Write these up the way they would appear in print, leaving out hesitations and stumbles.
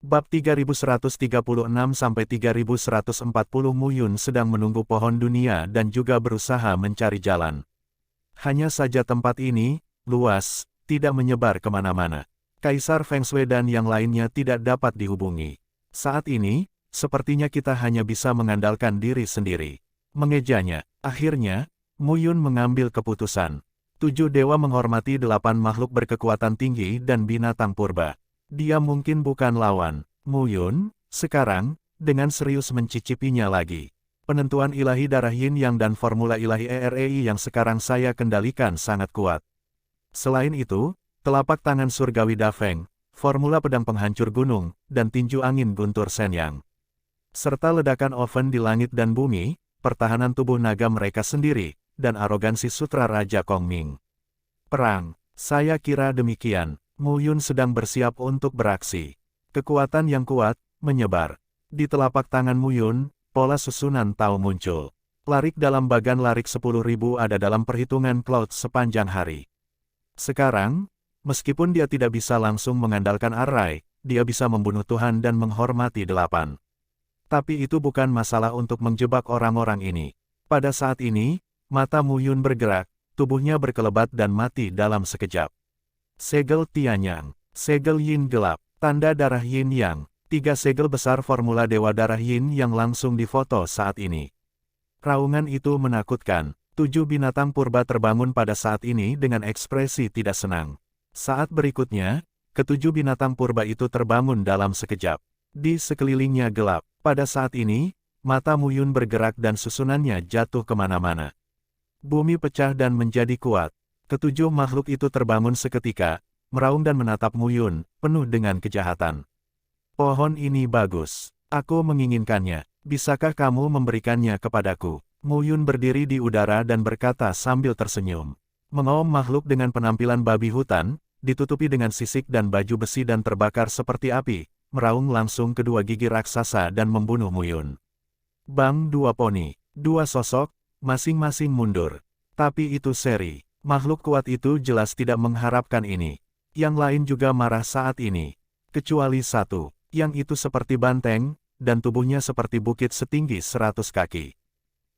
Bab 3136-3140 Muyun sedang menunggu pohon dunia dan juga berusaha mencari jalan. Hanya saja tempat ini, luas, tidak menyebar kemana-mana. Kaisar Feng Shui dan yang lainnya tidak dapat dihubungi. Saat ini, sepertinya kita hanya bisa mengandalkan diri sendiri. Mengejanya, akhirnya, Muyun mengambil keputusan. 7 dewa menghormati 8 makhluk berkekuatan tinggi dan binatang purba. Dia mungkin bukan lawan. Muyun, sekarang, dengan serius mencicipinya lagi. Penentuan ilahi darah yin yang dan formula ilahi EREI yang sekarang saya kendalikan sangat kuat. Selain itu, telapak tangan surgawi Dafeng, formula pedang penghancur gunung, dan tinju angin guntur Shenyang. Serta ledakan oven di langit dan bumi, pertahanan tubuh naga mereka sendiri, dan arogansi sutra Raja Kongming. Perang, saya kira demikian. Muyun sedang bersiap untuk beraksi. Kekuatan yang kuat, menyebar. Di telapak tangan Muyun, pola susunan Tao muncul. Larik dalam bagan larik 10.000 ada dalam perhitungan Cloud sepanjang hari. Sekarang, meskipun dia tidak bisa langsung mengandalkan Arai, dia bisa membunuh Tuhan dan menghormati 8. Tapi itu bukan masalah untuk menjebak orang-orang ini. Pada saat ini, mata Muyun bergerak, tubuhnya berkelebat dan mati dalam sekejap. Segel Tianyang, segel Yin gelap, tanda darah Yin Yang, 3 segel besar formula Dewa Darah Yin yang langsung difoto saat ini. Raungan itu menakutkan, 7 binatang purba terbangun pada saat ini dengan ekspresi tidak senang. Saat berikutnya, ketujuh binatang purba itu terbangun dalam sekejap. Di sekelilingnya gelap, pada saat ini, mata Muyun bergerak dan susunannya jatuh kemana-mana. Bumi pecah dan menjadi kuat. Ketujuh makhluk itu terbangun seketika, meraung dan menatap Muyun, penuh dengan kejahatan. Pohon ini bagus. Aku menginginkannya. Bisakah kamu memberikannya kepadaku? Muyun berdiri di udara dan berkata sambil tersenyum. Mengaum makhluk dengan penampilan babi hutan, ditutupi dengan sisik dan baju besi dan terbakar seperti api, meraung langsung kedua gigi raksasa dan membunuh Muyun. Bang 2 poni, 2 sosok, masing-masing mundur. Tapi itu seri. Makhluk kuat itu jelas tidak mengharapkan ini. Yang lain juga marah saat ini. Kecuali satu, yang itu seperti banteng, dan tubuhnya seperti bukit setinggi 100 kaki.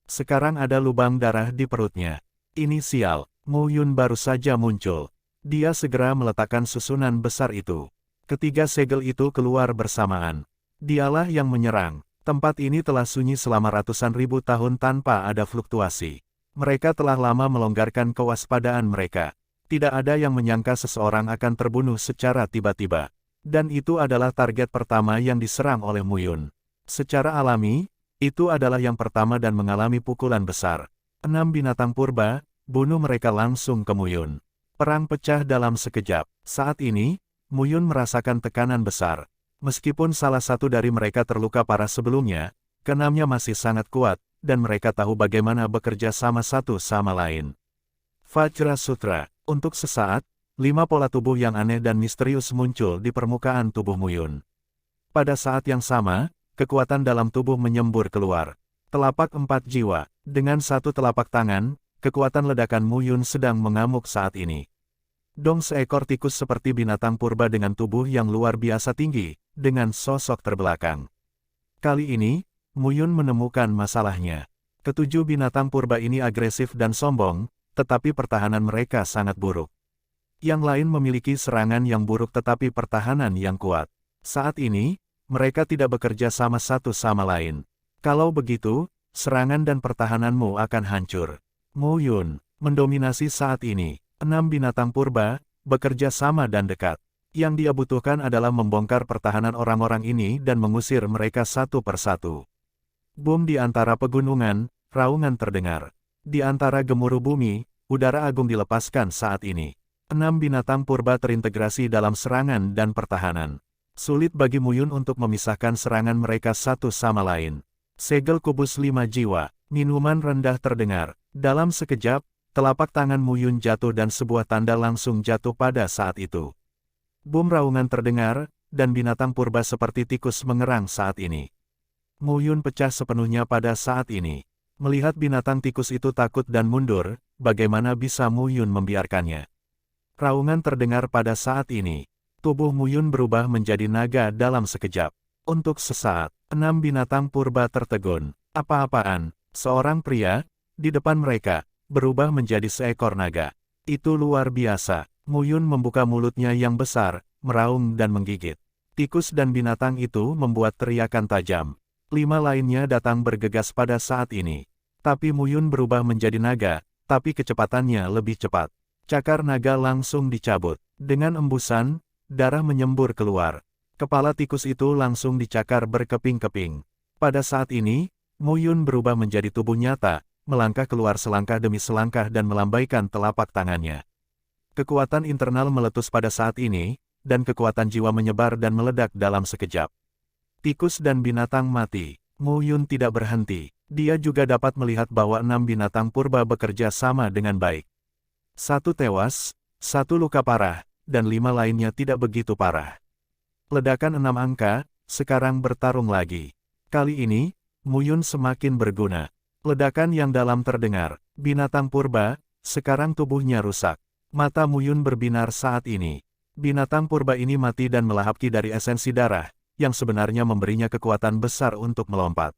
Sekarang ada lubang darah di perutnya. Ini sial, Muyun baru saja muncul. Dia segera meletakkan susunan besar itu. Ketiga segel itu keluar bersamaan. Dialah yang menyerang. Tempat ini telah sunyi selama ratusan ribu tahun tanpa ada fluktuasi. Mereka telah lama melonggarkan kewaspadaan mereka. Tidak ada yang menyangka seseorang akan terbunuh secara tiba-tiba. Dan itu adalah target pertama yang diserang oleh Muyun. Secara alami, itu adalah yang pertama dan mengalami pukulan besar. 6 binatang purba, bunuh mereka langsung ke Muyun. Perang pecah dalam sekejap. Saat ini, Muyun merasakan tekanan besar. Meskipun salah satu dari mereka terluka parah sebelumnya, keenamnya masih sangat kuat, dan mereka tahu bagaimana bekerja sama satu sama lain. Vajra Sutra. Untuk sesaat, 5 pola tubuh yang aneh dan misterius muncul di permukaan tubuh Muyun. Pada saat yang sama, kekuatan dalam tubuh menyembur keluar. Telapak 4 jiwa. Dengan satu telapak tangan, kekuatan ledakan Muyun sedang mengamuk saat ini. Dong seekor tikus seperti binatang purba dengan tubuh yang luar biasa tinggi, dengan sosok terbelakang. Kali ini, Muyun menemukan masalahnya. Ketujuh binatang purba ini agresif dan sombong, tetapi pertahanan mereka sangat buruk. Yang lain memiliki serangan yang buruk tetapi pertahanan yang kuat. Saat ini, mereka tidak bekerja sama satu sama lain. Kalau begitu, serangan dan pertahananmu akan hancur. Muyun mendominasi saat ini. 6 binatang purba, bekerja sama dan dekat. Yang dia butuhkan adalah membongkar pertahanan orang-orang ini dan mengusir mereka satu persatu. Boom di antara pegunungan, raungan terdengar. Di antara gemuruh bumi, udara agung dilepaskan saat ini. 6 binatang purba terintegrasi dalam serangan dan pertahanan. Sulit bagi Muyun untuk memisahkan serangan mereka satu sama lain. Segel kubus 5 jiwa, minuman rendah terdengar. Dalam sekejap, telapak tangan Muyun jatuh dan sebuah tanda langsung jatuh pada saat itu. Boom raungan terdengar, dan binatang purba seperti tikus mengerang saat ini. Muyun pecah sepenuhnya pada saat ini. Melihat binatang tikus itu takut dan mundur, bagaimana bisa Muyun membiarkannya? Raungan terdengar pada saat ini. Tubuh Mu Yun berubah menjadi naga dalam sekejap. Untuk sesaat, 6 binatang purba tertegun. Apa-apaan, seorang pria, di depan mereka, berubah menjadi seekor naga. Itu luar biasa. Mu Yun membuka mulutnya yang besar, meraung dan menggigit. Tikus dan binatang itu membuat teriakan tajam. 5 lainnya datang bergegas pada saat ini. Tapi Mu Yun berubah menjadi naga, tapi kecepatannya lebih cepat. Cakar naga langsung dicabut. Dengan embusan, darah menyembur keluar. Kepala tikus itu langsung dicakar berkeping-keping. Pada saat ini, Mu Yun berubah menjadi tubuh nyata, melangkah keluar selangkah demi selangkah dan melambaikan telapak tangannya. Kekuatan internal meletus pada saat ini, dan kekuatan jiwa menyebar dan meledak dalam sekejap. Tikus dan binatang mati. Mu Yun tidak berhenti. Dia juga dapat melihat bahwa 6 binatang purba bekerja sama dengan baik. 1 tewas, 1 luka parah, dan 5 lainnya tidak begitu parah. Ledakan 6 angka, sekarang bertarung lagi. Kali ini, Mu Yun semakin berguna. Ledakan yang dalam terdengar. Binatang purba, sekarang tubuhnya rusak. Mata Mu Yun berbinar saat ini. Binatang purba ini mati dan melahapki dari esensi darah, yang sebenarnya memberinya kekuatan besar untuk melompat.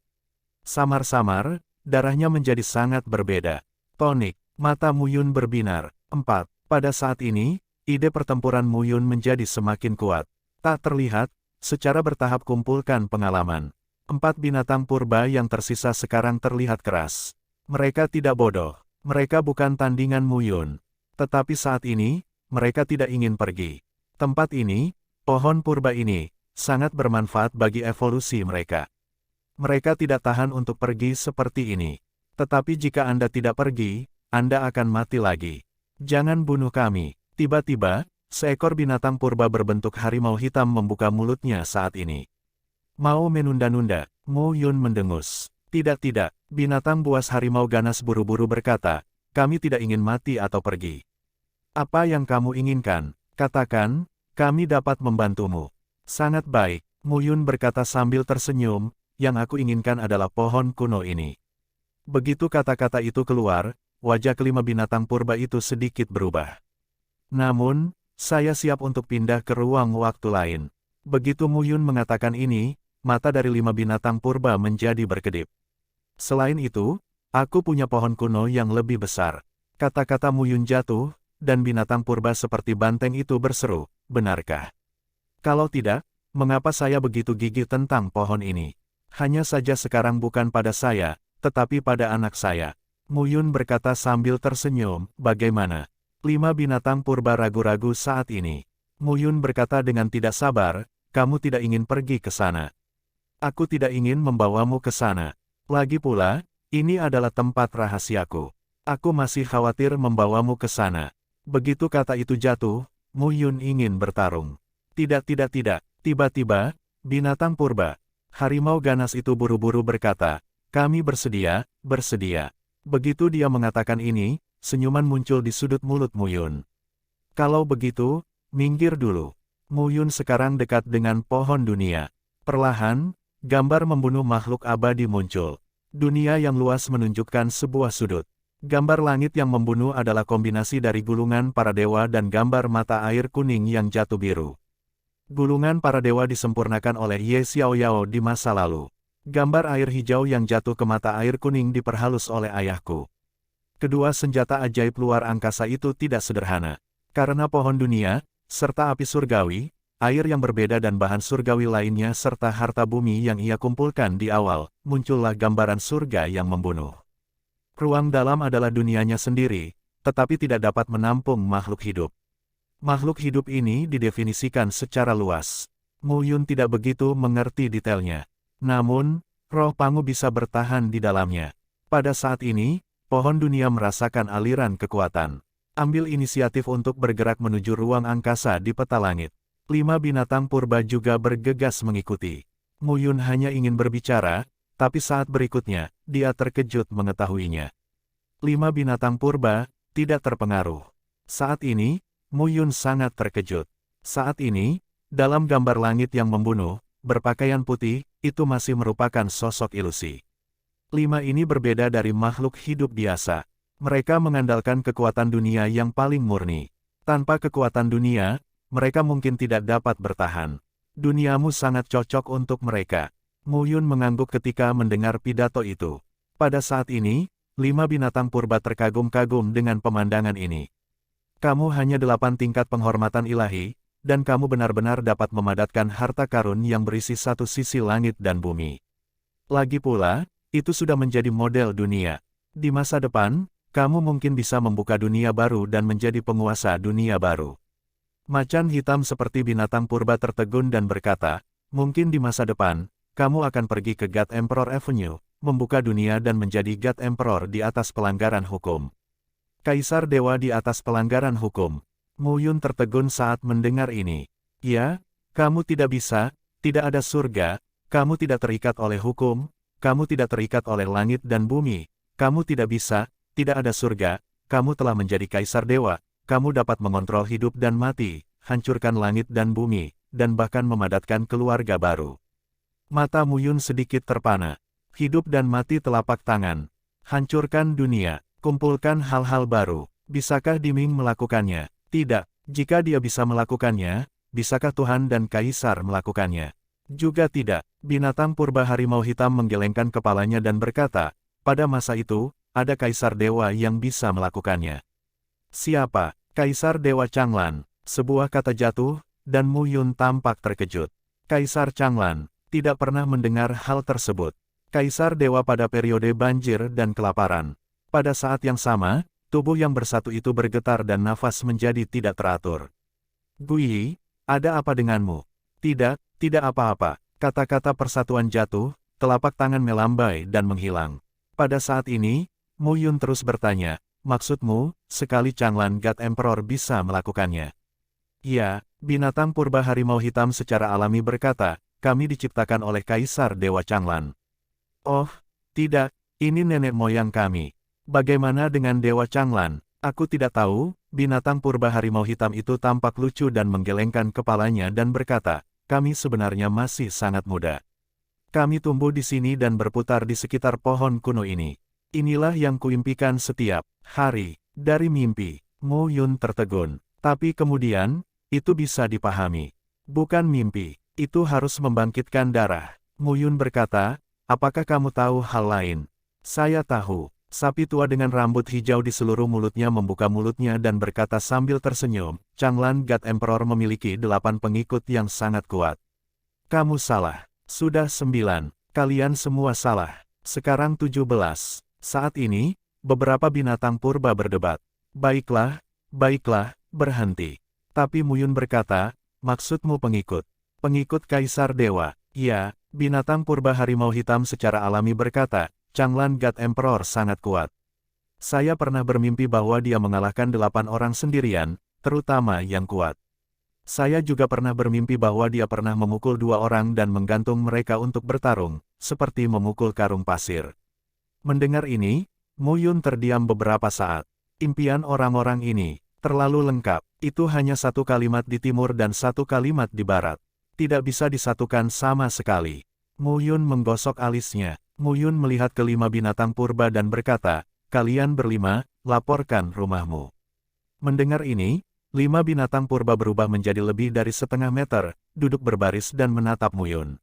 Samar-samar, darahnya menjadi sangat berbeda. Tonik, mata Mu Yun berbinar. 4. Pada saat ini, ide pertempuran Mu Yun menjadi semakin kuat. Tak terlihat, secara bertahap kumpulkan pengalaman. 4 binatang purba yang tersisa sekarang terlihat keras. Mereka tidak bodoh. Mereka bukan tandingan Mu Yun. Tetapi saat ini, mereka tidak ingin pergi. Tempat ini, pohon purba ini, sangat bermanfaat bagi evolusi mereka. Mereka tidak tahan untuk pergi seperti ini. Tetapi jika Anda tidak pergi, Anda akan mati lagi. Jangan bunuh kami. Tiba-tiba, seekor binatang purba berbentuk harimau hitam membuka mulutnya saat ini. Mau menunda-nunda, Mu Yun mendengus. Tidak, binatang buas harimau ganas buru-buru berkata, kami tidak ingin mati atau pergi. Apa yang kamu inginkan? Katakan, kami dapat membantumu. Sangat baik, Mu Yun berkata sambil tersenyum, yang aku inginkan adalah pohon kuno ini. Begitu kata-kata itu keluar, wajah kelima binatang purba itu sedikit berubah. Namun, saya siap untuk pindah ke ruang waktu lain. Begitu Mu Yun mengatakan ini, mata dari 5 binatang purba menjadi berkedip. Selain itu, aku punya pohon kuno yang lebih besar. Kata-kata Mu Yun jatuh, dan binatang purba seperti banteng itu berseru, benarkah? Kalau tidak, mengapa saya begitu gigih tentang pohon ini? Hanya saja sekarang bukan pada saya, tetapi pada anak saya. Mu Yun berkata sambil tersenyum, bagaimana? 5 binatang purba ragu-ragu saat ini. Mu Yun berkata dengan tidak sabar, kamu tidak ingin pergi ke sana. Aku tidak ingin membawamu ke sana. Lagi pula, ini adalah tempat rahasiaku. Aku masih khawatir membawamu ke sana. Begitu kata itu jatuh, Mu Yun ingin bertarung. Tidak. Tiba-tiba, binatang purba, harimau ganas itu buru-buru berkata, kami bersedia. Begitu dia mengatakan ini, senyuman muncul di sudut mulut Mu Yun. Kalau begitu, minggir dulu. Mu Yun sekarang dekat dengan pohon dunia. Perlahan, gambar membunuh makhluk abadi muncul. Dunia yang luas menunjukkan sebuah sudut. Gambar langit yang membunuh adalah kombinasi dari gulungan para dewa dan gambar mata air kuning yang jatuh biru. Gulungan para dewa disempurnakan oleh Ye Xiaoyao di masa lalu. Gambar air hijau yang jatuh ke mata air kuning diperhalus oleh ayahku. Kedua senjata ajaib luar angkasa itu tidak sederhana. Karena pohon dunia, serta api surgawi, air yang berbeda dan bahan surgawi lainnya serta harta bumi yang ia kumpulkan di awal, muncullah gambaran surga yang membunuh. Ruang dalam adalah dunianya sendiri, tetapi tidak dapat menampung makhluk hidup. Makhluk hidup ini didefinisikan secara luas. Mu Yun tidak begitu mengerti detailnya. Namun, roh Pangu bisa bertahan di dalamnya. Pada saat ini, pohon dunia merasakan aliran kekuatan. Ambil inisiatif untuk bergerak menuju ruang angkasa di peta langit. 5 binatang purba juga bergegas mengikuti. Mu Yun hanya ingin berbicara, tapi saat berikutnya, dia terkejut mengetahuinya. 5 binatang purba tidak terpengaruh. Saat ini, Mu Yun sangat terkejut. Saat ini, dalam gambar langit yang membunuh, berpakaian putih, itu masih merupakan sosok ilusi. 5 ini berbeda dari makhluk hidup biasa. Mereka mengandalkan kekuatan dunia yang paling murni. Tanpa kekuatan dunia, mereka mungkin tidak dapat bertahan. Duniamu sangat cocok untuk mereka. Mu Yun mengangguk ketika mendengar pidato itu. Pada saat ini, 5 binatang purba terkagum-kagum dengan pemandangan ini. Kamu hanya 8 tingkat penghormatan ilahi, dan kamu benar-benar dapat memadatkan harta karun yang berisi satu sisi langit dan bumi. Lagi pula, itu sudah menjadi model dunia. Di masa depan, kamu mungkin bisa membuka dunia baru dan menjadi penguasa dunia baru. Macan hitam seperti binatang purba tertegun dan berkata, mungkin di masa depan, kamu akan pergi ke God Emperor Avenue, membuka dunia dan menjadi God Emperor di atas pelanggaran hukum. Kaisar Dewa di atas pelanggaran hukum. Mu Yun tertegun saat mendengar ini. Ya, kamu tidak bisa, tidak ada surga, kamu tidak terikat oleh hukum, kamu tidak terikat oleh langit dan bumi, kamu tidak bisa, tidak ada surga, kamu telah menjadi Kaisar Dewa, kamu dapat mengontrol hidup dan mati, hancurkan langit dan bumi, dan bahkan memadatkan keluarga baru. Mata Mu Yun sedikit terpana. Hidup dan mati telapak tangan. Hancurkan dunia, kumpulkan hal-hal baru. Bisakah Diming melakukannya? Tidak. Jika dia bisa melakukannya, bisakah Tuhan dan Kaisar melakukannya? Juga tidak. Binatang purba harimau hitam menggelengkan kepalanya dan berkata, pada masa itu, ada Kaisar Dewa yang bisa melakukannya. Siapa? Kaisar Dewa Changlan. Sebuah kata jatuh, dan Mu Yun tampak terkejut. Kaisar Changlan tidak pernah mendengar hal tersebut. Kaisar Dewa pada periode banjir dan kelaparan. Pada saat yang sama, tubuh yang bersatu itu bergetar dan nafas menjadi tidak teratur. Guyi, ada apa denganmu? Tidak, tidak apa-apa. Kata-kata persatuan jatuh, telapak tangan melambai dan menghilang. Pada saat ini, Mu Yun terus bertanya, maksudmu, sekali Changlan God Emperor bisa melakukannya? Ya, binatang purba harimau hitam secara alami berkata, kami diciptakan oleh Kaisar Dewa Changlan. Oh, tidak, ini nenek moyang kami. Bagaimana dengan Dewa Changlan? Aku tidak tahu. Binatang purba harimau hitam itu tampak lucu dan menggelengkan kepalanya dan berkata, kami sebenarnya masih sangat muda. Kami tumbuh di sini dan berputar di sekitar pohon kuno ini. Inilah yang kuimpikan setiap hari. Dari mimpi, Mu Yun tertegun. Tapi kemudian, itu bisa dipahami. Bukan mimpi, itu harus membangkitkan darah. Mu Yun berkata, apakah kamu tahu hal lain? Saya tahu. Sapi tua dengan rambut hijau di seluruh mulutnya membuka mulutnya dan berkata sambil tersenyum, Changlan God Emperor memiliki 8 pengikut yang sangat kuat. Kamu salah. Sudah 9. Kalian semua salah. Sekarang 17. Saat ini, beberapa binatang purba berdebat. Baiklah, baiklah, berhenti. Tapi Mu Yun berkata, maksudmu pengikut. Pengikut Kaisar Dewa. Ya, binatang purba harimau hitam secara alami berkata, Changlan God Emperor sangat kuat. Saya pernah bermimpi bahwa dia mengalahkan 8 orang sendirian, terutama yang kuat. Saya juga pernah bermimpi bahwa dia pernah memukul 2 orang dan menggantung mereka untuk bertarung, seperti memukul karung pasir. Mendengar ini, Mu Yun terdiam beberapa saat. Impian orang-orang ini terlalu lengkap. Itu hanya satu kalimat di timur dan satu kalimat di barat. Tidak bisa disatukan sama sekali. Mu Yun menggosok alisnya. Mu Yun melihat kelima binatang purba dan berkata, kalian berlima, laporkan rumahmu. Mendengar ini, 5 binatang purba berubah menjadi lebih dari setengah meter, duduk berbaris dan menatap Mu Yun.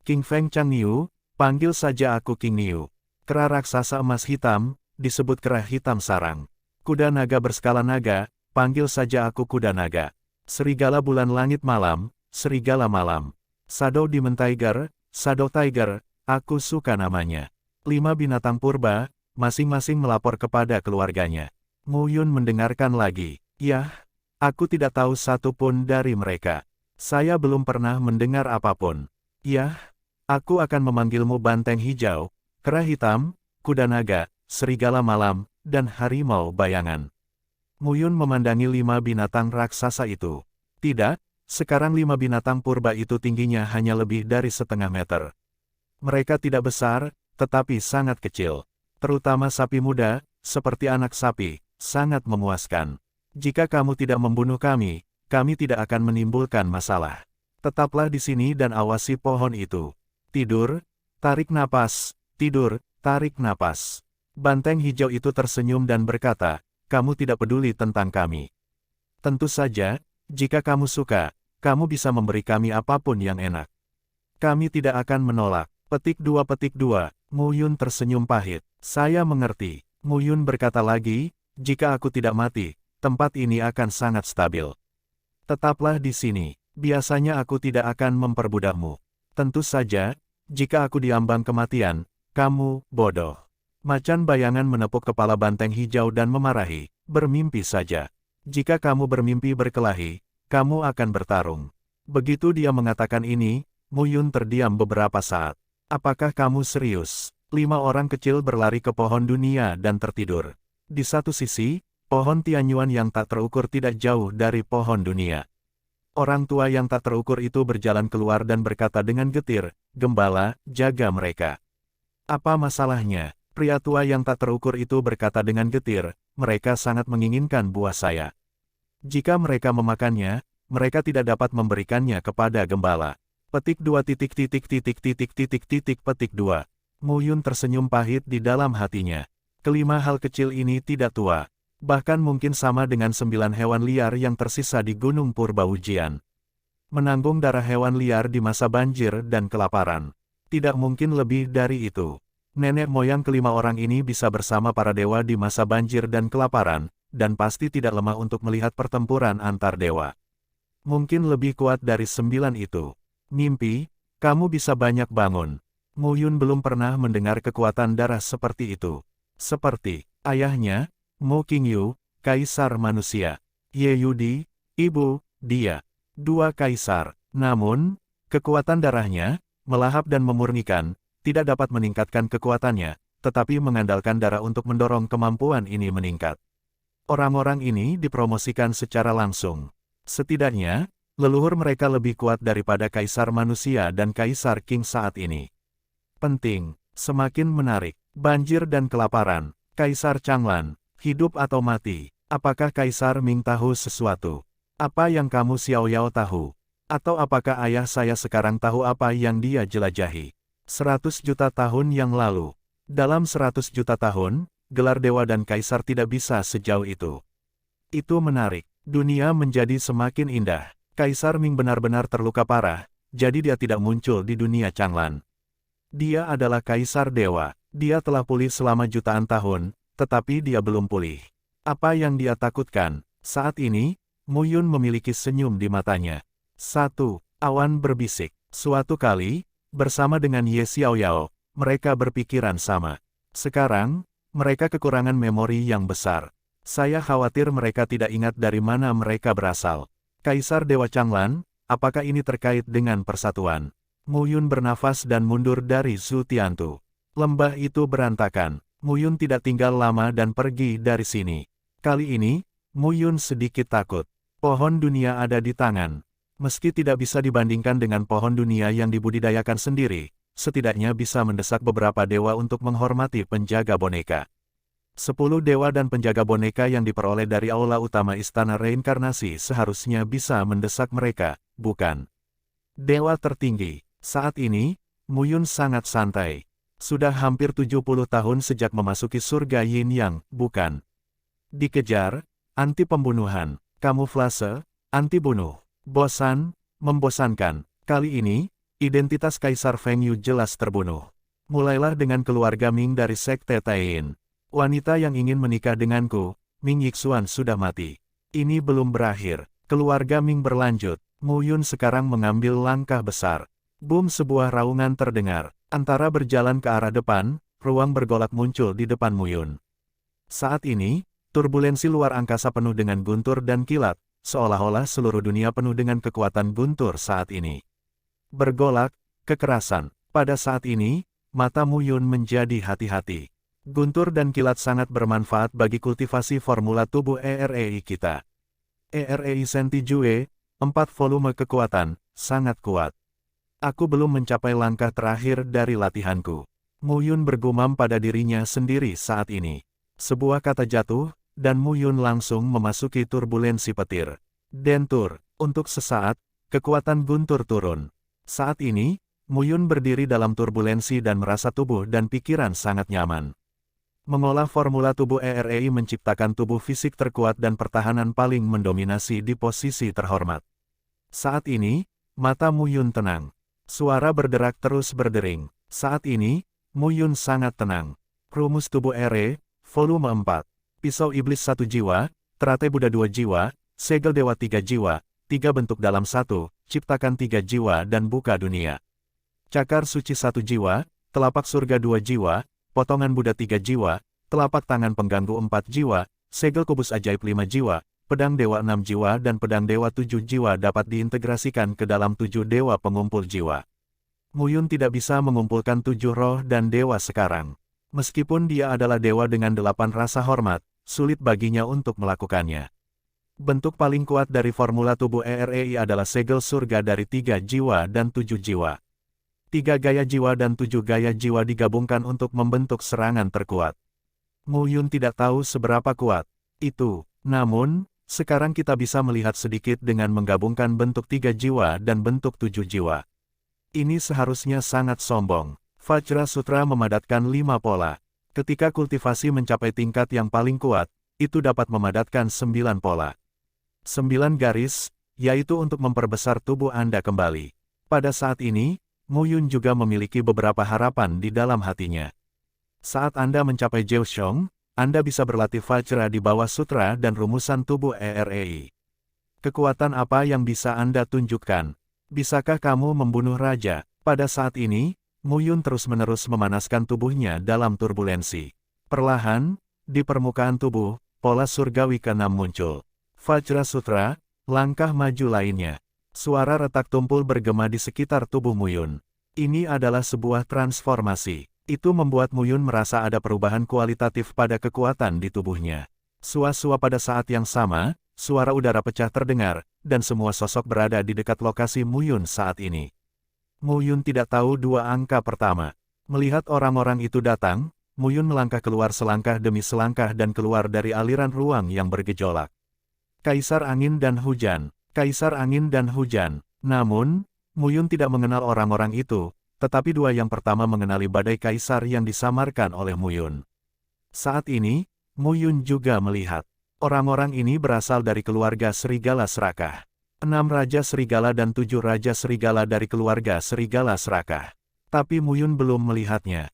King Feng Chang Niu, panggil saja aku King Niu. Kera raksasa emas hitam, disebut kera hitam sarang. Kuda naga berskala naga, panggil saja aku kuda naga. Serigala bulan langit malam, serigala malam. Shadow Demon Tiger, Shadow Tiger, aku suka namanya. 5 binatang purba, masing-masing melapor kepada keluarganya. Mu Yun mendengarkan lagi. Yah, aku tidak tahu satu pun dari mereka. Saya belum pernah mendengar apapun. Yah, aku akan memanggilmu banteng hijau, kera hitam, kuda naga, serigala malam, dan harimau bayangan. Mu Yun memandangi 5 binatang raksasa itu. Tidak, sekarang 5 binatang purba itu tingginya hanya lebih dari setengah meter. Mereka tidak besar, tetapi sangat kecil. Terutama sapi muda, seperti anak sapi, sangat memuaskan. Jika kamu tidak membunuh kami tidak akan menimbulkan masalah. Tetaplah di sini dan awasi pohon itu. Tidur, tarik napas, tidur, tarik napas. Banteng hijau itu tersenyum dan berkata, kamu tidak peduli tentang kami. Tentu saja, Jika kamu suka, kamu bisa memberi kami apapun yang enak. Kami tidak akan menolak. Petik 2. Mu Yun tersenyum pahit. Saya mengerti. Mu Yun berkata lagi, jika aku tidak mati, tempat ini akan sangat stabil. Tetaplah di sini. Biasanya aku tidak akan memperbudakmu. Tentu saja, jika aku diambang kematian, kamu bodoh. Macan bayangan menepuk kepala banteng hijau dan memarahi. Bermimpi saja. Jika kamu bermimpi berkelahi, kamu akan bertarung. Begitu dia mengatakan ini, Mu Yun terdiam beberapa saat. Apakah kamu serius? 5 orang kecil berlari ke pohon dunia dan tertidur. Di satu sisi, pohon Tianyuan yang tak terukur tidak jauh dari pohon dunia. Orang tua yang tak terukur itu berjalan keluar dan berkata dengan getir, "Gembala, jaga mereka." Apa masalahnya? Pria tua yang tak terukur itu berkata dengan getir, "Mereka sangat menginginkan buah saya. Jika mereka memakannya, mereka tidak dapat memberikannya kepada gembala." Petik 2. Petik 2. Mu Yun tersenyum pahit di dalam hatinya. Kelima hal kecil ini tidak tua. Bahkan mungkin sama dengan 9 hewan liar yang tersisa di Gunung Purbaujian. Menanggung darah hewan liar di masa banjir dan kelaparan. Tidak mungkin lebih dari itu. Nenek moyang kelima orang ini bisa bersama para dewa di masa banjir dan kelaparan, dan pasti tidak lemah untuk melihat pertempuran antar dewa. Mungkin lebih kuat dari 9 itu. Mimpi, kamu bisa banyak bangun. Mu Yun belum pernah mendengar kekuatan darah seperti itu. Seperti ayahnya, Mu Qingyu, kaisar manusia. Ye Yudi, ibu, dia. 2 kaisar. Namun, kekuatan darahnya, melahap dan memurnikan, tidak dapat meningkatkan kekuatannya, tetapi mengandalkan darah untuk mendorong kemampuan ini meningkat. Orang-orang ini dipromosikan secara langsung. Setidaknya, leluhur mereka lebih kuat daripada kaisar manusia dan kaisar Qing saat ini. Penting, semakin menarik, banjir dan kelaparan. Kaisar Changlan, hidup atau mati? Apakah Kaisar Ming tahu sesuatu? Apa yang kamu Xiao Yao tahu? Atau apakah ayah saya sekarang tahu apa yang dia jelajahi? 100 juta tahun yang lalu. Dalam 100 juta tahun, gelar dewa dan kaisar tidak bisa sejauh itu. Itu menarik. Dunia menjadi semakin indah. Kaisar Ming benar-benar terluka parah, jadi dia tidak muncul di dunia Changlan. Dia adalah kaisar dewa. Dia telah pulih selama jutaan tahun, tetapi dia belum pulih. Apa yang dia takutkan? Saat ini, Mu Yun memiliki senyum di matanya. 1. Awan berbisik. Suatu kali, bersama dengan Ye Xiaoyao, mereka berpikiran sama. Sekarang, mereka kekurangan memori yang besar. Saya khawatir mereka tidak ingat dari mana mereka berasal. Kaisar Dewa Changlan, apakah ini terkait dengan persatuan? Mu Yun bernafas dan mundur dari Zhu Tiantu. Lembah itu berantakan. Mu Yun tidak tinggal lama dan pergi dari sini. Kali ini, Mu Yun sedikit takut. Pohon dunia ada di tangan. Meski tidak bisa dibandingkan dengan pohon dunia yang dibudidayakan sendiri, setidaknya bisa mendesak beberapa dewa untuk menghormati penjaga boneka. 10 dewa dan penjaga boneka yang diperoleh dari aula utama Istana Reinkarnasi seharusnya bisa mendesak mereka, bukan? Dewa tertinggi. Saat ini, Mu Yun sangat santai. Sudah hampir 70 tahun sejak memasuki surga Yin Yang, bukan? Dikejar, anti pembunuhan, kamuflase, anti bunuh, bosan, membosankan. Kali ini, identitas Kaisar Feng Yu jelas terbunuh. Mulailah dengan keluarga Ming dari Sekte Taiyin. Wanita yang ingin menikah denganku, Ming Yixuan sudah mati. Ini belum berakhir. Keluarga Ming berlanjut. Mu Yun sekarang mengambil langkah besar. Boom, sebuah raungan terdengar. Antara berjalan ke arah depan, ruang bergolak muncul di depan Mu Yun. Saat ini, turbulensi luar angkasa penuh dengan guntur dan kilat, seolah-olah seluruh dunia penuh dengan kekuatan guntur saat ini. Bergolak, kekerasan. Pada saat ini, mata Mu Yun menjadi hati-hati. Guntur dan kilat sangat bermanfaat bagi kultivasi formula tubuh EREI kita. EREI Sentijue, 4 volume kekuatan, sangat kuat. Aku belum mencapai langkah terakhir dari latihanku. Mu Yun bergumam pada dirinya sendiri saat ini. Sebuah kata jatuh, dan Mu Yun langsung memasuki turbulensi petir. Dentur, untuk sesaat, kekuatan guntur turun. Saat ini, Mu Yun berdiri dalam turbulensi dan merasa tubuh dan pikiran sangat nyaman. Mengolah formula tubuh EREI menciptakan tubuh fisik terkuat dan pertahanan paling mendominasi di posisi terhormat. Saat ini, mata Mu Yun tenang. Suara berderak terus berdering. Saat ini, Mu Yun sangat tenang. Rumus tubuh ERE, volume 4. Pisau iblis 1 jiwa, teratai Buddha 2 jiwa, segel dewa 3 jiwa, 3 bentuk dalam 1, ciptakan 3 jiwa dan buka dunia. Cakar suci 1 jiwa, telapak surga 2 jiwa, potongan Buddha 3 jiwa, telapak tangan pengganggu 4 jiwa, segel kubus ajaib 5 jiwa, pedang dewa 6 jiwa dan pedang dewa 7 jiwa dapat diintegrasikan ke dalam 7 dewa pengumpul jiwa. Mu Yun tidak bisa mengumpulkan 7 roh dan dewa sekarang. Meskipun dia adalah dewa dengan 8 rasa hormat, sulit baginya untuk melakukannya. Bentuk paling kuat dari formula tubuh EREI adalah segel surga dari 3 jiwa dan 7 jiwa. 3 gaya jiwa dan 7 gaya jiwa digabungkan untuk membentuk serangan terkuat. Mu Yun tidak tahu seberapa kuat itu. Namun, sekarang kita bisa melihat sedikit dengan menggabungkan bentuk 3 jiwa dan bentuk 7 jiwa. Ini seharusnya sangat sombong. Vajra Sutra memadatkan 5 pola. Ketika kultivasi mencapai tingkat yang paling kuat, itu dapat memadatkan 9 pola. 9 garis, yaitu untuk memperbesar tubuh Anda kembali. Pada saat ini, Mu Yun juga memiliki beberapa harapan di dalam hatinya. Saat Anda mencapai Jeoshong, Anda bisa berlatih Vajra di bawah sutra dan rumusan tubuh EREI. Kekuatan apa yang bisa Anda tunjukkan? Bisakah kamu membunuh raja? Pada saat ini, Mu Yun terus-menerus memanaskan tubuhnya dalam turbulensi. Perlahan, di permukaan tubuh, pola surgawi ke-6 muncul. Vajra Sutra, langkah maju lainnya. Suara retak tumpul bergema di sekitar tubuh Mu Yun. Ini adalah sebuah transformasi. Itu membuat Mu Yun merasa ada perubahan kualitatif pada kekuatan di tubuhnya. Sua-sua pada saat yang sama, suara udara pecah terdengar, dan semua sosok berada di dekat lokasi Mu Yun saat ini. Mu Yun tidak tahu 2 angka pertama. Melihat orang-orang itu datang, Mu Yun melangkah keluar selangkah demi selangkah dan keluar dari aliran ruang yang bergejolak. Kaisar Angin dan Hujan. Kaisar Angin dan Hujan. Namun, Mu Yun tidak mengenal orang-orang itu, tetapi 2 yang pertama mengenali badai kaisar yang disamarkan oleh Mu Yun. Saat ini, Mu Yun juga melihat. Orang-orang ini berasal dari keluarga Serigala Serakah. 6 Raja Serigala dan 7 Raja Serigala dari keluarga Serigala Serakah. Tapi Mu Yun belum melihatnya.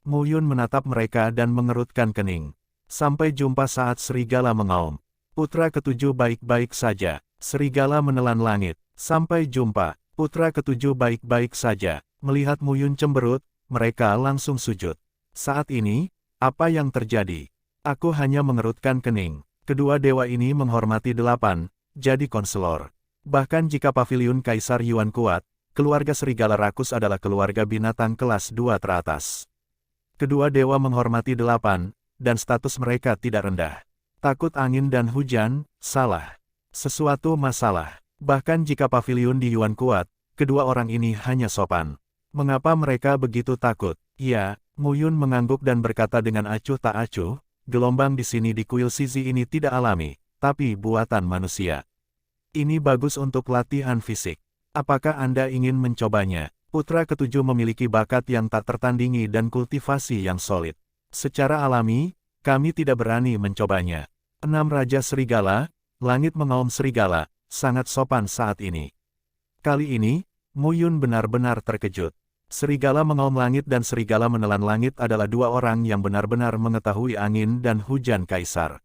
Mu Yun menatap mereka dan mengerutkan kening. Sampai jumpa saat Serigala mengaum. Putra ke-7 baik-baik saja. Serigala menelan langit. Sampai jumpa. Putra ke-7 baik-baik saja. Melihat Mu Yun cemberut, mereka langsung sujud. Saat ini, apa yang terjadi? Aku hanya mengerutkan kening. Kedua dewa ini menghormati 8, jadi konselor. Bahkan jika paviliun Kaisar Yuan kuat, keluarga Serigala Rakus adalah keluarga binatang kelas 2 teratas. Kedua dewa menghormati 8, dan status mereka tidak rendah. Takut angin dan hujan, salah. Sesuatu masalah. Bahkan jika paviliun di Yuan kuat, kedua orang ini hanya sopan. Mengapa mereka begitu takut? Ya, Mu Yun mengangguk dan berkata dengan acuh tak acuh, gelombang di sini di kuil Sizi ini tidak alami, tapi buatan manusia. Ini bagus untuk latihan fisik. Apakah Anda ingin mencobanya? Putra ke-7 memiliki bakat yang tak tertandingi dan kultivasi yang solid. Secara alami, kami tidak berani mencobanya. 6 Raja Serigala, langit mengaum serigala, sangat sopan saat ini. Kali ini, Mu Yun benar-benar terkejut. Serigala mengaum langit dan serigala menelan langit adalah 2 orang yang benar-benar mengetahui angin dan hujan kaisar.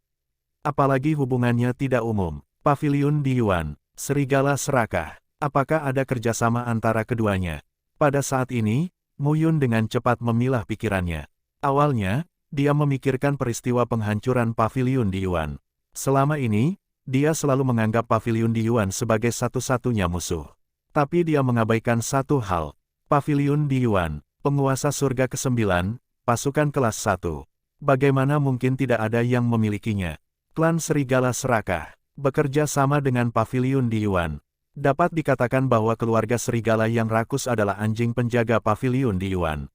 Apalagi hubungannya tidak umum. Paviliun di Yuan, Serigala Serakah. Apakah ada kerjasama antara keduanya? Pada saat ini, Mu Yun dengan cepat memilah pikirannya. Awalnya, dia memikirkan peristiwa penghancuran paviliun di Yuan. Selama ini, dia selalu menganggap paviliun di Yuan sebagai satu-satunya musuh. Tapi dia mengabaikan satu hal. Paviliun di Yuan, penguasa surga ke-9, pasukan kelas 1. Bagaimana mungkin tidak ada yang memilikinya? Klan Serigala Serakah, bekerja sama dengan paviliun di Yuan. Dapat dikatakan bahwa keluarga serigala yang rakus adalah anjing penjaga paviliun di Yuan.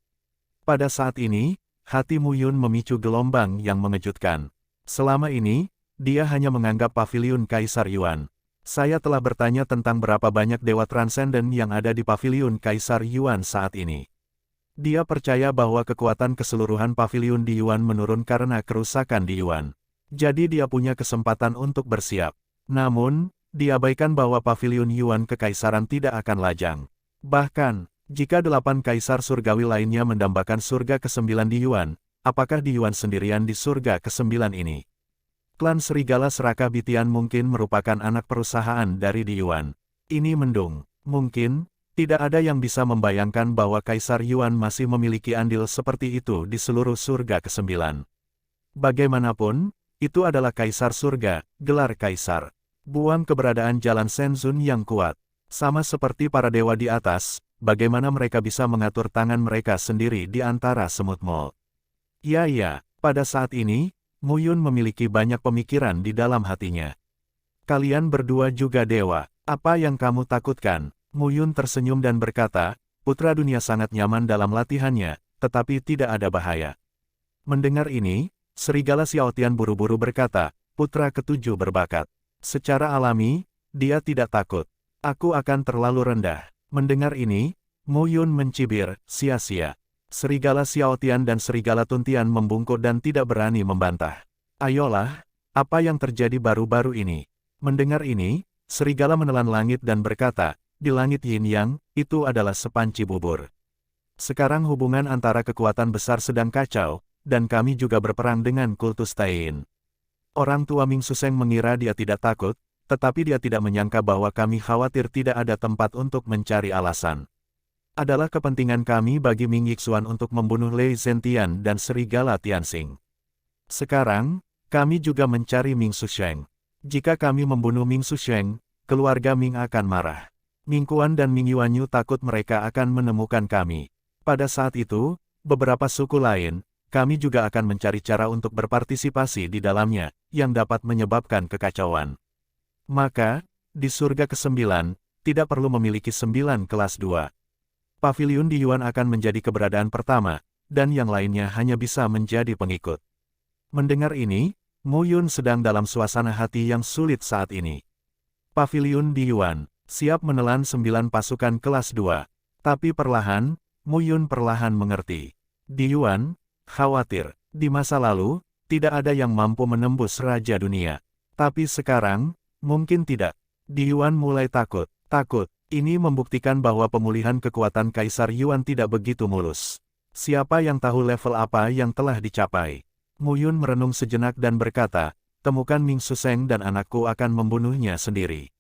Pada saat ini, hati Mu Yun memicu gelombang yang mengejutkan. Selama ini, dia hanya menganggap paviliun Kaisar Yuan. Saya telah bertanya tentang berapa banyak dewa transenden yang ada di paviliun Kaisar Yuan saat ini. Dia percaya bahwa kekuatan keseluruhan paviliun di Yuan menurun karena kerusakan di Yuan. Jadi dia punya kesempatan untuk bersiap. Namun, diabaikan bahwa paviliun Yuan kekaisaran tidak akan lajang. Bahkan, jika 8 kaisar surgawi lainnya mendambakan surga ke-9 di Yuan, apakah di Yuan sendirian di surga ke-9 ini? Klan Serigala Serakah Bitian mungkin merupakan anak perusahaan dari di Yuan. Ini mendung. Mungkin, tidak ada yang bisa membayangkan bahwa Kaisar Yuan masih memiliki andil seperti itu di seluruh surga ke-9. Bagaimanapun, itu adalah Kaisar Surga, gelar Kaisar. Buang keberadaan jalan Shenzun yang kuat. Sama seperti para dewa di atas, bagaimana mereka bisa mengatur tangan mereka sendiri di antara semut mol. Ya, pada saat ini, Mu Yun memiliki banyak pemikiran di dalam hatinya. Kalian berdua juga dewa, apa yang kamu takutkan? Mu Yun tersenyum dan berkata, putra dunia sangat nyaman dalam latihannya, tetapi tidak ada bahaya. Mendengar ini, Serigala Xiao Tian buru-buru berkata, putra ketujuh berbakat. Secara alami, dia tidak takut. Aku akan terlalu rendah. Mendengar ini, Mu Yun mencibir, sia-sia. Serigala Xiao Tian dan Serigala Tuntian membungkuk dan tidak berani membantah. Ayolah, apa yang terjadi baru-baru ini? Mendengar ini, Serigala menelan langit dan berkata, di langit Yin Yang, itu adalah sepanci bubur. Sekarang hubungan antara kekuatan besar sedang kacau, dan kami juga berperang dengan kultus Taiyin. Orang tua Ming Suseng mengira dia tidak takut, tetapi dia tidak menyangka bahwa kami khawatir tidak ada tempat untuk mencari alasan. Adalah kepentingan kami bagi Ming Yixuan untuk membunuh Lei Zentian dan Serigala Tianxing. Sekarang, kami juga mencari Ming Suseng. Jika kami membunuh Ming Suseng, keluarga Ming akan marah. Ming Kuan dan Ming Yuanyu takut mereka akan menemukan kami. Pada saat itu, beberapa suku lain, kami juga akan mencari cara untuk berpartisipasi di dalamnya, yang dapat menyebabkan kekacauan. Maka, di surga ke-9, tidak perlu memiliki 9 kelas 2. Paviliun di Yuan akan menjadi keberadaan pertama, dan yang lainnya hanya bisa menjadi pengikut. Mendengar ini, Mu Yun sedang dalam suasana hati yang sulit saat ini. Paviliun di Yuan siap menelan 9 pasukan kelas 2. Tapi perlahan, Mu Yun perlahan mengerti. Di Yuan, khawatir. Di masa lalu, tidak ada yang mampu menembus Raja Dunia. Tapi sekarang, mungkin tidak. Di Yuan mulai takut. Ini membuktikan bahwa pemulihan kekuatan Kaisar Yuan tidak begitu mulus. Siapa yang tahu level apa yang telah dicapai? Mu Yun merenung sejenak dan berkata, temukan Ming Suseng dan anakku akan membunuhnya sendiri.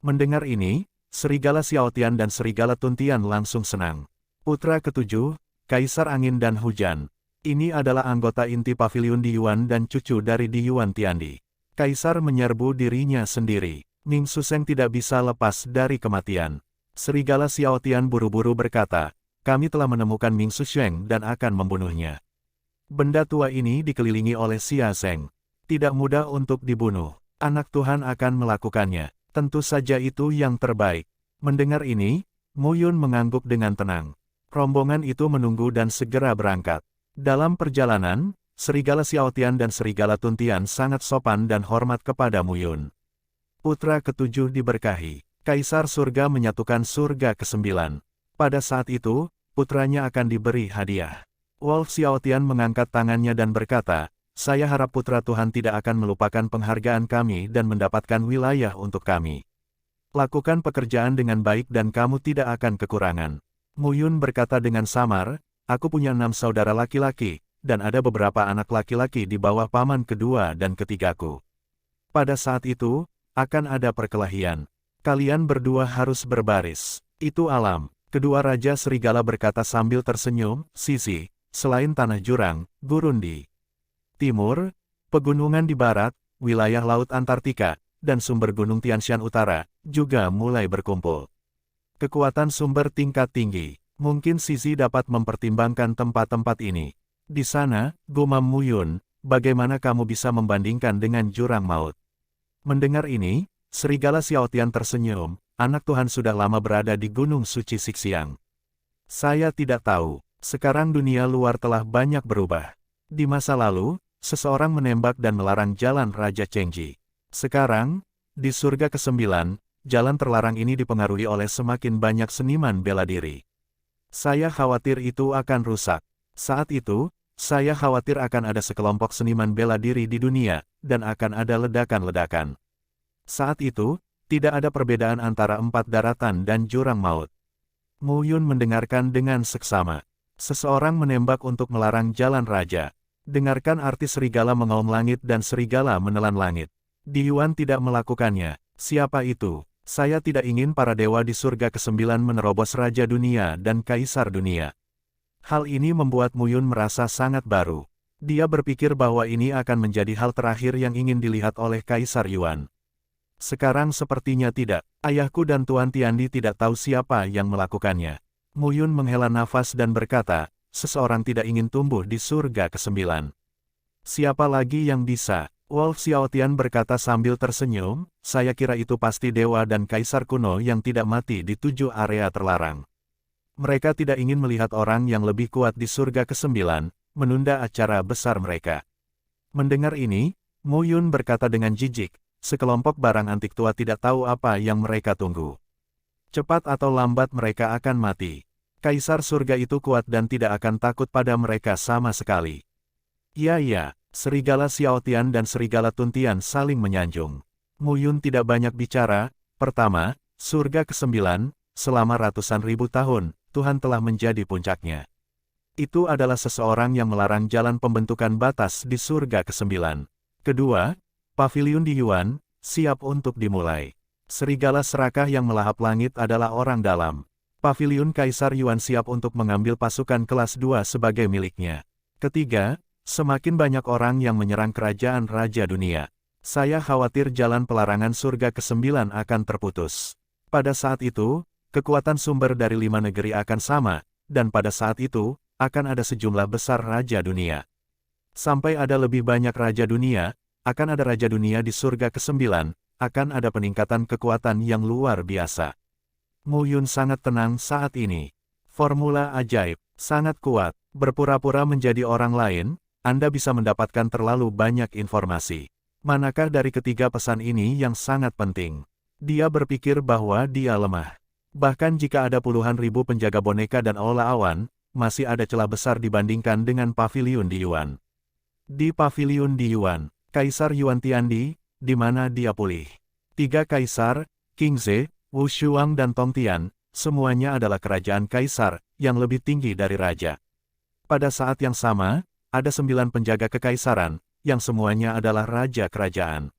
Mendengar ini, Serigala Xiao Tian dan Serigala Tuntian langsung senang. Putra ketujuh, Kaisar Angin dan Hujan. Ini adalah anggota inti paviliun di Yuan dan cucu dari di Yuan Tiandi. Kaisar menyerbu dirinya sendiri. Ming Suseng tidak bisa lepas dari kematian. Serigala Xiao Tian buru-buru berkata, kami telah menemukan Ming Suseng dan akan membunuhnya. Benda tua ini dikelilingi oleh Xia Zheng. Tidak mudah untuk dibunuh. Anak Tuhan akan melakukannya. Tentu saja itu yang terbaik. Mendengar ini, Mu Yun mengangguk dengan tenang. Rombongan itu menunggu dan segera berangkat. Dalam perjalanan, Serigala Xiao Tian dan Serigala Tuntian sangat sopan dan hormat kepada Mu Yun. Putra ketujuh diberkahi. Kaisar surga menyatukan surga ke-9. Pada saat itu, putranya akan diberi hadiah. Wolf Xiao Tian mengangkat tangannya dan berkata, saya harap putra Tuhan tidak akan melupakan penghargaan kami dan mendapatkan wilayah untuk kami. Lakukan pekerjaan dengan baik dan kamu tidak akan kekurangan. Mu Yun berkata dengan samar, aku punya 6 saudara laki-laki, dan ada beberapa anak laki-laki di bawah paman kedua dan ketigaku. Pada saat itu, akan ada perkelahian. Kalian berdua harus berbaris. Itu alam. Kedua Raja Serigala berkata sambil tersenyum, sisi, selain Tanah Jurang, gurun di timur, pegunungan di barat, wilayah Laut Antartika, dan sumber Gunung Tianshan Utara, juga mulai berkumpul. Kekuatan sumber tingkat tinggi. Mungkin Sisi dapat mempertimbangkan tempat-tempat ini. Di sana, gumam Mu Yun, bagaimana kamu bisa membandingkan dengan Jurang Maut? Mendengar ini, Serigala Xiao Tian tersenyum, anak Tuhan sudah lama berada di Gunung Suci Sixiang. Saya tidak tahu, sekarang dunia luar telah banyak berubah. Di masa lalu, seseorang menembak dan melarang jalan Raja Chengji. Sekarang, di surga ke-9, jalan terlarang ini dipengaruhi oleh semakin banyak seniman bela diri. Saya khawatir itu akan rusak. Saat itu, saya khawatir akan ada sekelompok seniman bela diri di dunia, dan akan ada ledakan-ledakan. Saat itu, tidak ada perbedaan antara 4 daratan dan jurang maut. Mu Yun mendengarkan dengan seksama. Seseorang menembak untuk melarang jalan raja. Dengarkan arti serigala mengaum langit dan serigala menelan langit. Di Yuan tidak melakukannya. Siapa itu? Saya tidak ingin para dewa di surga ke-9 menerobos Raja Dunia dan Kaisar Dunia. Hal ini membuat Mu Yun merasa sangat baru. Dia berpikir bahwa ini akan menjadi hal terakhir yang ingin dilihat oleh Kaisar Yuan. Sekarang sepertinya tidak. Ayahku dan Tuan Tiandi tidak tahu siapa yang melakukannya. Mu Yun menghela nafas dan berkata, seseorang tidak ingin tumbuh di surga ke-9. Siapa lagi yang bisa? Wolf Xiaotian berkata sambil tersenyum, saya kira itu pasti dewa dan kaisar kuno yang tidak mati di 7 area terlarang. Mereka tidak ingin melihat orang yang lebih kuat di surga ke-9, menunda acara besar mereka. Mendengar ini, Mu Yun berkata dengan jijik, sekelompok barang antik tua tidak tahu apa yang mereka tunggu. Cepat atau lambat mereka akan mati. Kaisar surga itu kuat dan tidak akan takut pada mereka sama sekali. Iya. Serigala Xiaotian dan serigala Tuntian saling menyanjung. Mu Yun tidak banyak bicara. Pertama, surga ke-9, selama ratusan ribu tahun, Tuhan telah menjadi puncaknya. Itu adalah seseorang yang melarang jalan pembentukan batas di surga ke-9. Kedua, pavilion di Yuan, siap untuk dimulai. Serigala serakah yang melahap langit adalah orang dalam. Pavilion Kaisar Yuan siap untuk mengambil pasukan kelas 2 sebagai miliknya. Ketiga, semakin banyak orang yang menyerang kerajaan Raja Dunia. Saya khawatir jalan pelarangan surga ke-9 akan terputus. Pada saat itu, kekuatan sumber dari 5 negeri akan sama, dan pada saat itu, akan ada sejumlah besar Raja Dunia. Sampai ada lebih banyak Raja Dunia, akan ada Raja Dunia di surga ke-9, akan ada peningkatan kekuatan yang luar biasa. Mu Yun sangat tenang saat ini. Formula ajaib, sangat kuat, berpura-pura menjadi orang lain, Anda bisa mendapatkan terlalu banyak informasi. Manakah dari ketiga pesan ini yang sangat penting? Dia berpikir bahwa dia lemah. Bahkan jika ada puluhan ribu penjaga boneka dan aula awan, masih ada celah besar dibandingkan dengan pavilion di Yuan. Di pavilion di Yuan, Kaisar Yuan Tiandi, di mana dia pulih. 3 kaisar, King Ze, Wu Shuang dan Tong Tian, semuanya adalah kerajaan kaisar, yang lebih tinggi dari raja. Pada saat yang sama, ada 9 penjaga kekaisaran, yang semuanya adalah raja kerajaan.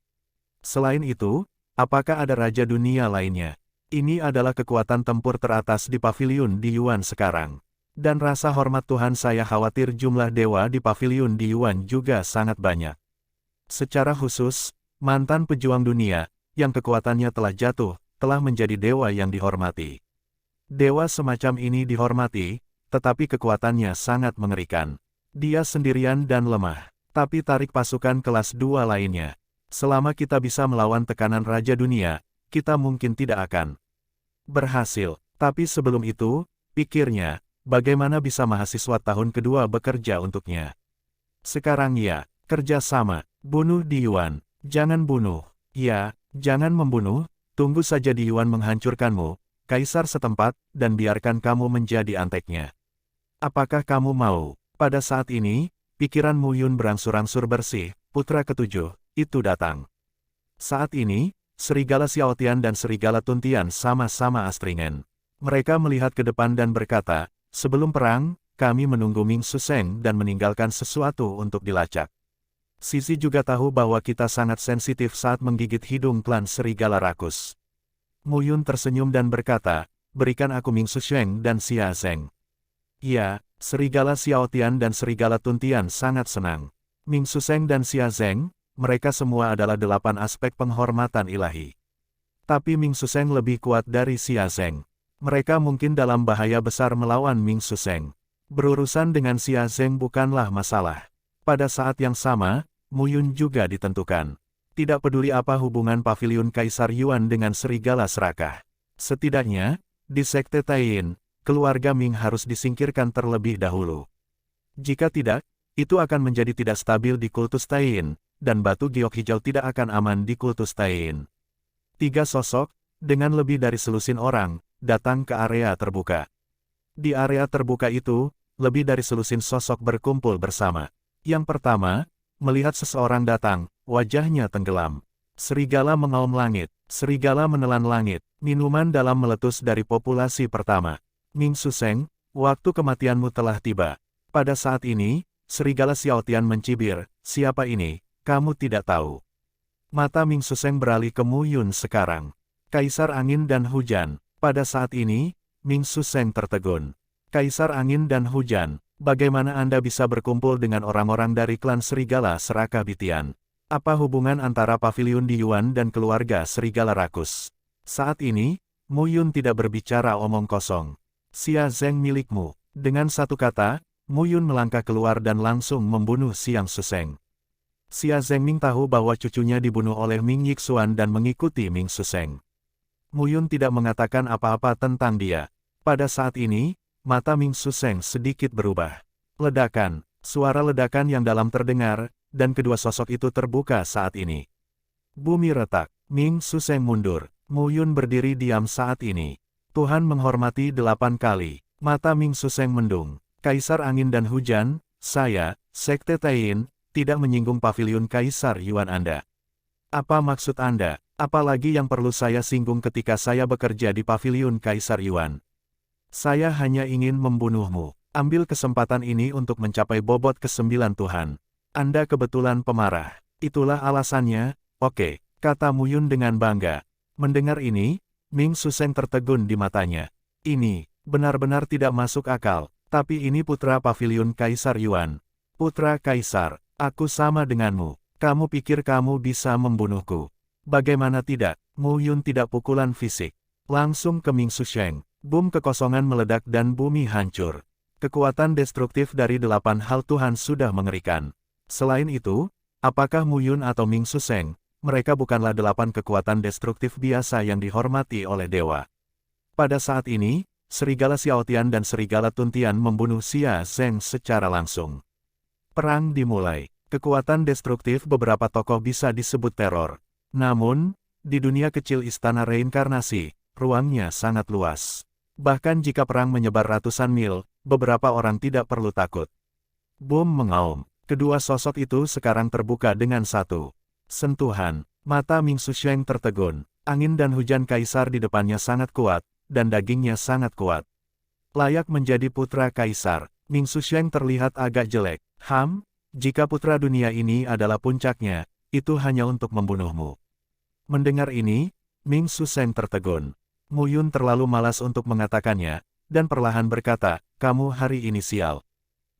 Selain itu, apakah ada raja dunia lainnya? Ini adalah kekuatan tempur teratas di pavilion di Yuan sekarang. Dan rasa hormat Tuhan, saya khawatir jumlah dewa di pavilion di Yuan juga sangat banyak. Secara khusus, mantan pejuang dunia, yang kekuatannya telah jatuh, telah menjadi dewa yang dihormati. Dewa semacam ini dihormati, tetapi kekuatannya sangat mengerikan. Dia sendirian dan lemah, tapi tarik pasukan kelas 2 lainnya. Selama kita bisa melawan tekanan Raja Dunia, kita mungkin tidak akan berhasil. Tapi sebelum itu, pikirnya, bagaimana bisa mahasiswa tahun kedua bekerja untuknya. Sekarang ya, kerja sama, bunuh di Yuan, jangan bunuh. Ya, jangan membunuh, tunggu saja di Yuan menghancurkanmu, kaisar setempat, dan biarkan kamu menjadi anteknya. Apakah kamu mau? Pada saat ini, pikiran Mu Yun berangsur-angsur bersih, putra ke-7, itu datang. Saat ini, serigala Xiaotian dan serigala Tuntian sama-sama astringen. Mereka melihat ke depan dan berkata, sebelum perang, kami menunggu Ming Suseng dan meninggalkan sesuatu untuk dilacak. Sisi juga tahu bahwa kita sangat sensitif saat menggigit hidung klan serigala rakus. Mu Yun tersenyum dan berkata, berikan aku Ming Suseng dan Xia Zeng. Ya, serigala Xiaotian dan serigala Tuntian sangat senang. Ming Suseng dan Xia Zeng, mereka semua adalah 8 aspek penghormatan ilahi. Tapi Ming Suseng lebih kuat dari Xia Zeng. Mereka mungkin dalam bahaya besar melawan Ming Suseng. Berurusan dengan Xia Zeng bukanlah masalah. Pada saat yang sama, Mu Yun juga ditentukan. Tidak peduli apa hubungan pavilion Kaisar Yuan dengan serigala serakah. Setidaknya, di Sekte Taiyin, keluarga Ming harus disingkirkan terlebih dahulu. Jika tidak, itu akan menjadi tidak stabil di kultus Taiyin, dan batu giok hijau tidak akan aman di kultus Taiyin. 3 sosok, dengan lebih dari selusin orang, datang ke area terbuka. Di area terbuka itu, lebih dari selusin sosok berkumpul bersama. Yang pertama, melihat seseorang datang, wajahnya tenggelam. Serigala mengaum langit, serigala menelan langit, minuman dalam meletus dari populasi pertama. Ming Suseng, waktu kematianmu telah tiba. Pada saat ini, serigala Xiaotian mencibir, siapa ini, kamu tidak tahu. Mata Ming Suseng beralih ke Mu Yun sekarang. Kaisar Angin dan Hujan, pada saat ini, Ming Suseng tertegun. Kaisar Angin dan Hujan, bagaimana Anda bisa berkumpul dengan orang-orang dari klan Serigala Serakah Bitian? Apa hubungan antara paviliun di Yuan dan keluarga Serigala Rakus? Saat ini, Mu Yun tidak berbicara omong kosong. Xia Zeng milikmu. Dengan satu kata, Mu Yun melangkah keluar dan langsung membunuh Xiang Suseng. Xia Zengming tahu bahwa cucunya dibunuh oleh Ming Yixuan dan mengikuti Ming Suseng. Mu Yun tidak mengatakan apa-apa tentang dia. Pada saat ini, mata Ming Suseng sedikit berubah. Ledakan, suara ledakan yang dalam terdengar, dan kedua sosok itu terbuka saat ini. Bumi retak, Ming Suseng mundur, Mu Yun berdiri diam saat ini. Tuhan menghormati 8 kali, mata Ming Suseng mendung. Kaisar Angin dan Hujan, saya, Sekte Taiyin, tidak menyinggung paviliun Kaisar Yuan Anda. Apa maksud Anda? Apalagi yang perlu saya singgung ketika saya bekerja di paviliun Kaisar Yuan? Saya hanya ingin membunuhmu. Ambil kesempatan ini untuk mencapai bobot ke-9 Tuhan. Anda kebetulan pemarah. Itulah alasannya, oke, kata Mu Yun dengan bangga. Mendengar ini, Ming Suseng tertegun di matanya. Ini, benar-benar tidak masuk akal, tapi ini putra paviliun Kaisar Yuan. Putra Kaisar, aku sama denganmu. Kamu pikir kamu bisa membunuhku? Bagaimana tidak? Mu Yun tidak pukulan fisik. Langsung ke Ming Suseng. Bom kekosongan meledak dan bumi hancur. Kekuatan destruktif dari 8 hal Tuhan sudah mengerikan. Selain itu, apakah Mu Yun atau Ming Suseng, mereka bukanlah 8 kekuatan destruktif biasa yang dihormati oleh dewa. Pada saat ini, Serigala Xiaotian dan Serigala Tuntian membunuh Xia Zeng secara langsung. Perang dimulai. Kekuatan destruktif beberapa tokoh bisa disebut teror. Namun, di dunia kecil Istana Reinkarnasi, ruangnya sangat luas. Bahkan jika perang menyebar ratusan mil, beberapa orang tidak perlu takut. Bom mengaum. Kedua sosok itu sekarang terbuka dengan satu sentuhan. Mata Ming Suseng tertegun. Angin dan hujan kaisar di depannya sangat kuat, dan dagingnya sangat kuat. Layak menjadi putra kaisar. Ming Suseng terlihat agak jelek. Jika putra dunia ini adalah puncaknya, itu hanya untuk membunuhmu. Mendengar ini, Ming Suseng tertegun. Mu Yun terlalu malas untuk mengatakannya, dan perlahan berkata, kamu hari ini sial.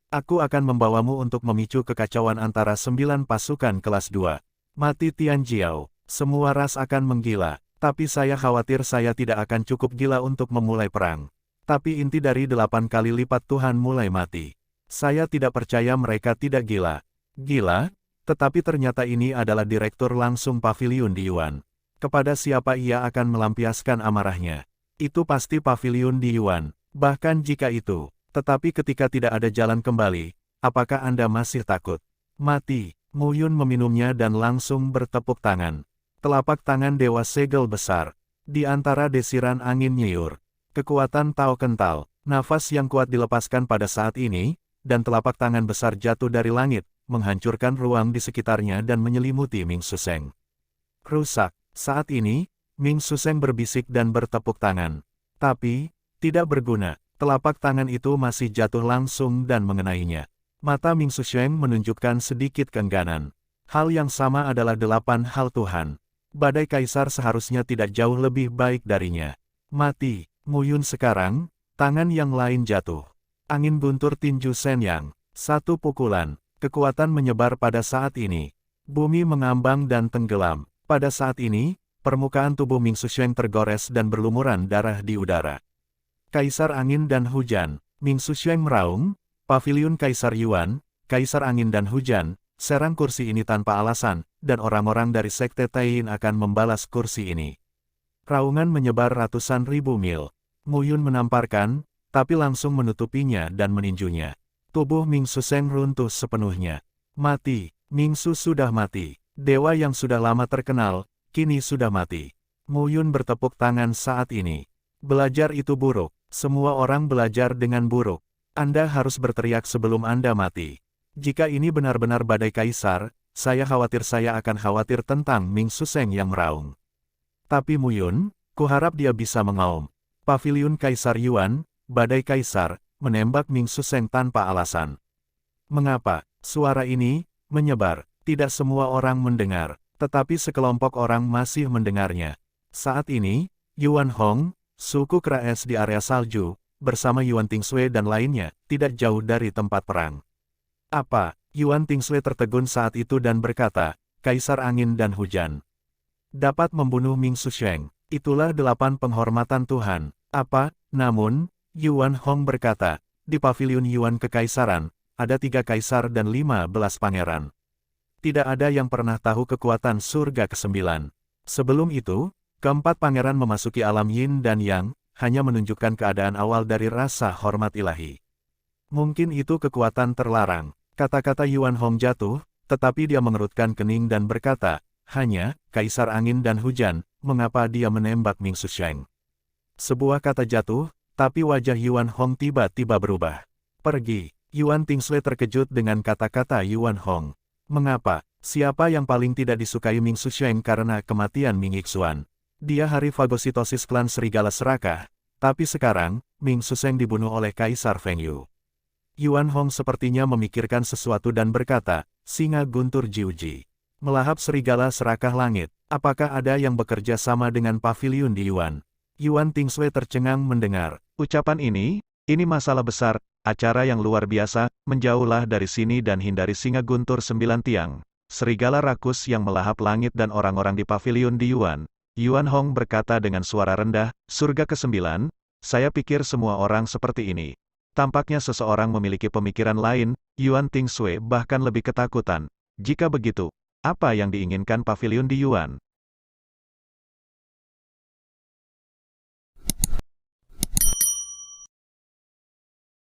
Aku akan membawamu untuk memicu kekacauan antara 9 pasukan kelas 2. Mati Tian Jiao, semua ras akan menggila, tapi saya khawatir saya tidak akan cukup gila untuk memulai perang. Tapi inti dari 8 kali lipat Tuhan mulai mati. Saya tidak percaya mereka tidak gila. Gila? Tetapi ternyata ini adalah direktur langsung paviliun di Yuan. Kepada siapa ia akan melampiaskan amarahnya? Itu pasti paviliun di Yuan. Bahkan jika itu, tetapi ketika tidak ada jalan kembali, apakah Anda masih takut? Mati. Mu Yun meminumnya dan langsung bertepuk tangan. Telapak tangan Dewa Segel besar. Di antara desiran angin nyiur. Kekuatan Tao kental. Nafas yang kuat dilepaskan pada saat ini, dan telapak tangan besar jatuh dari langit, menghancurkan ruang di sekitarnya dan menyelimuti Ming Suseng. Rusak. Saat ini, Ming Suseng berbisik dan bertepuk tangan. Tapi, tidak berguna. Telapak tangan itu masih jatuh langsung dan mengenainya. Mata Ming Suseng menunjukkan sedikit keengganan. Hal yang sama adalah 8 hal Tuhan. Badai Kaisar seharusnya tidak jauh lebih baik darinya. Mati. Mu Yun sekarang, tangan yang lain jatuh. Angin guntur tinju Shenyang. Satu pukulan. Kekuatan menyebar pada saat ini. Bumi mengambang dan tenggelam. Pada saat ini, permukaan tubuh Ming Suseng tergores dan berlumuran darah di udara. Kaisar Angin dan Hujan. Ming Suseng meraung, paviliun Kaisar Yuan, Kaisar Angin dan Hujan, serang kursi ini tanpa alasan, dan orang-orang dari Sekte Taiyin akan membalas kursi ini. Raungan menyebar ratusan ribu mil. Mu Yun menamparkan, tapi langsung menutupinya dan meninjunya. Tubuh Ming Suseng runtuh sepenuhnya. Mati. Ming Su sudah mati. Dewa yang sudah lama terkenal, kini sudah mati. Mu Yun bertepuk tangan saat ini. Belajar itu buruk. Semua orang belajar dengan buruk. Anda harus berteriak sebelum Anda mati. Jika ini benar-benar badai kaisar, saya akan khawatir tentang Ming Suseng yang meraung. Tapi Muyun, kuharap dia bisa mengaum. Paviliun Kaisar Yuan, badai kaisar, menembak Ming Suseng tanpa alasan. Mengapa? Suara ini menyebar. Tidak semua orang mendengar, tetapi sekelompok orang masih mendengarnya. Saat ini, Yuan Hong, suku Kraes di area salju, bersama Yuan Tingsue dan lainnya, tidak jauh dari tempat perang. Apa? Yuan Tingsue tertegun saat itu dan berkata, Kaisar Angin dan Hujan dapat membunuh Ming Suseng. Itulah 8 penghormatan Tuhan. Apa? Namun, Yuan Hong berkata, di paviliun Yuan Kekaisaran, ada 3 kaisar dan 15 pangeran. Tidak ada yang pernah tahu kekuatan surga ke-9. Sebelum itu, keempat pangeran memasuki alam yin dan yang, hanya menunjukkan keadaan awal dari rasa hormat ilahi. Mungkin itu kekuatan terlarang. Kata-kata Yuan Hong jatuh, tetapi dia mengerutkan kening dan berkata, hanya, Kaisar Angin dan Hujan, mengapa dia menembak Ming Suseng? Sebuah kata jatuh, tapi wajah Yuan Hong tiba-tiba berubah. Pergi. Yuan Tingsue terkejut dengan kata-kata Yuan Hong. Mengapa? Siapa yang paling tidak disukai Ming Suseng karena kematian Ming Ixuan? Dia hari fagositosis klan Serigala Serakah, tapi sekarang, Ming Suseng dibunuh oleh Kaisar Feng Yu. Yuan Hong sepertinya memikirkan sesuatu dan berkata, singa guntur Jiuji. Melahap serigala serakah langit, apakah ada yang bekerja sama dengan paviliun di Yuan? Yuan Tingsue tercengang mendengar ucapan ini masalah besar, acara yang luar biasa, menjauhlah dari sini dan hindari singa guntur 9 tiang. Serigala rakus yang melahap langit dan orang-orang di paviliun di Yuan. Yuan Hong berkata dengan suara rendah, surga ke-9, saya pikir semua orang seperti ini. Tampaknya seseorang memiliki pemikiran lain, Yuan Tingsue bahkan lebih ketakutan. Jika begitu, apa yang diinginkan paviliun di Yuan?